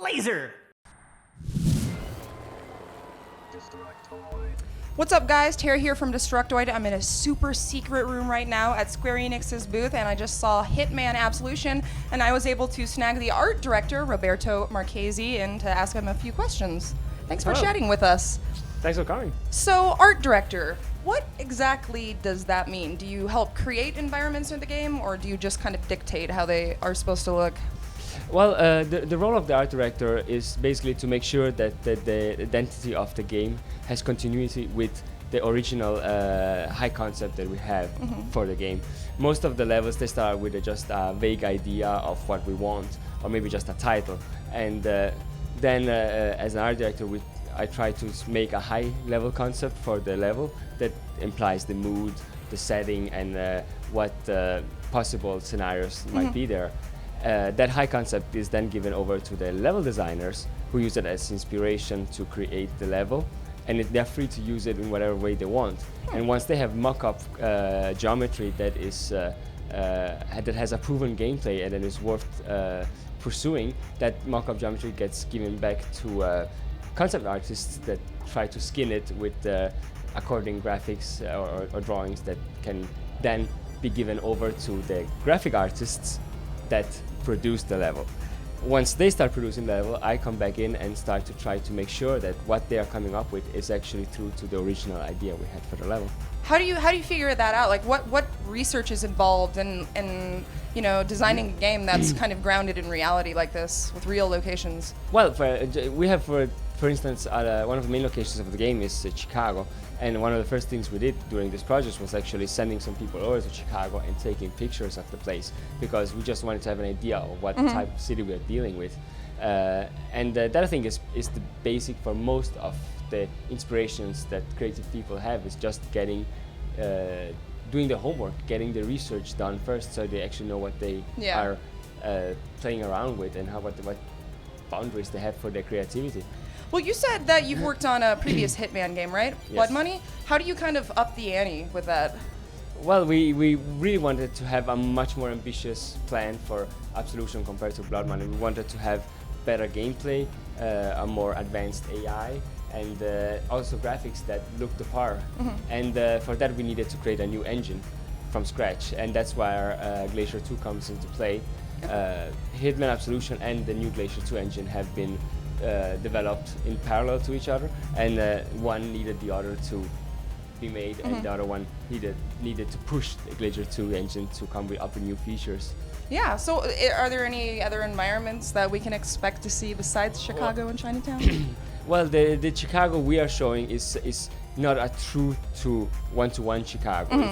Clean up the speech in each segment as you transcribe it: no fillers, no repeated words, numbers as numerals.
Laser! What's up, guys? Tara here from Destructoid. I'm in a super secret room right now at Square Enix's booth, and I just saw Hitman Absolution, and I was able to snag the art director, Roberto Marchesi, in to ask him a few questions. Thanks for chatting with us. Thanks for coming. So, art director, what exactly does that mean? Do you help create environments in the game, or do you just kind of dictate how they are supposed to look? Well, the role of the art director is basically to make sure that the identity of the game has continuity with the original high concept that we have for the game. Most of the levels, they start with just a vague idea of what we want, or maybe just a title. And then as an art director, I try to make a high-level concept for the level that implies the mood, the setting, and what possible scenarios might be there. That high concept is then given over to the level designers, who use it as inspiration to create the level, and they're free to use it in whatever way they want. And once they have mock-up geometry that is that has a proven gameplay and that is worth pursuing, that mock-up geometry gets given back to concept artists that try to skin it with according graphics or drawings that can then be given over to the graphic artists that produce the level. Once they start producing the level, I come back in and start to try to make sure that what they are coming up with is actually true to the original idea we had for the level. How do you figure that out? Like, what research is involved in designing a game that's kind of grounded in reality like this, with real locations? Well, we have, for instance, one of the main locations of the game is Chicago, and one of the first things we did during this project was actually sending some people over to Chicago and taking pictures of the place, because we just wanted to have an idea of what type of city we are dealing with. And that, I think, is the basic for most of the inspirations that creative people have, is just getting doing the homework, getting the research done first, so they actually know what they are playing around with and what boundaries they have for their creativity. Well, you said that you've worked on a previous Hitman game, right? Yes. Blood Money? How do you kind of up the ante with that? Well, we really wanted to have a much more ambitious plan for Absolution compared to Blood Money. We wanted to have better gameplay, a more advanced AI, and also graphics that looked the part. And for that we needed to create a new engine from scratch, and that's where Glacier 2 comes into play. Hitman Absolution and the new Glacier 2 engine have been developed in parallel to each other, and one needed the other to be made, and the other one needed to push the Glacier 2 engine to come up with new features. Yeah, so are there any other environments that we can expect to see besides Chicago and Chinatown? Well, the Chicago we are showing is not a true to one-to-one Chicago.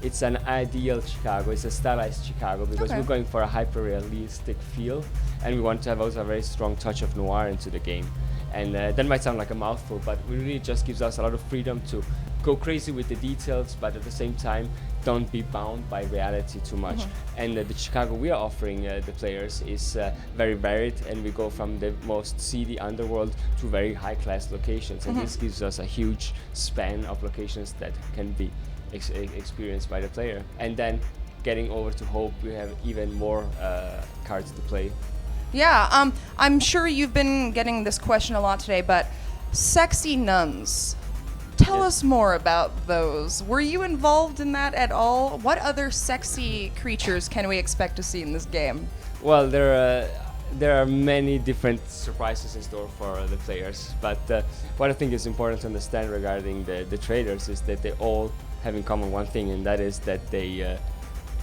It's an ideal Chicago. It's a stylized Chicago, because we're going for a hyper-realistic feel, and we want to have also a very strong touch of noir into the game. And that might sound like a mouthful, but it really just gives us a lot of freedom to go crazy with the details, but at the same time don't be bound by reality too much. And the Chicago we are offering the players is very varied, and we go from the most seedy underworld to very high-class locations, and this gives us a huge span of locations that can be experienced by the player. And then getting over to Hope, we have even more cards to play. Yeah, I'm sure you've been getting this question a lot today, but sexy nuns. Tell us more about those. Were you involved in that at all? What other sexy creatures can we expect to see in this game? Well, there are many different surprises in store for the players, but what I think is important to understand regarding the traders is that they all have in common one thing, and that is that they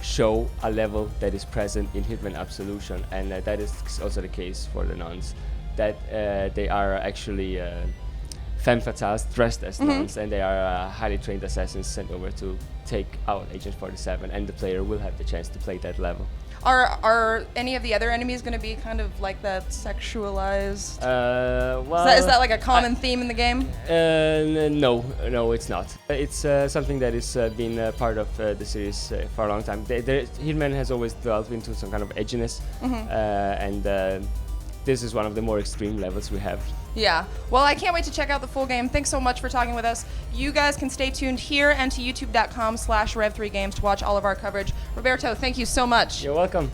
show a level that is present in Hitman Absolution, and that is also the case for the nuns. That they are actually femme fatales dressed as nuns, and they are highly trained assassins sent over to take out Agent 47, and the player will have the chance to play that level. Are any of the other enemies going to be kind of like that sexualized? Well, is that like a common theme in the game? No, it's not. It's something that is been part of the series for a long time. Hitman has always delved into some kind of edginess, and this is one of the more extreme levels we have. Yeah. Well, I can't wait to check out the full game. Thanks so much for talking with us. You guys can stay tuned here and to youtube.com/Rev3Games to watch all of our coverage. Roberto, thank you so much. You're welcome.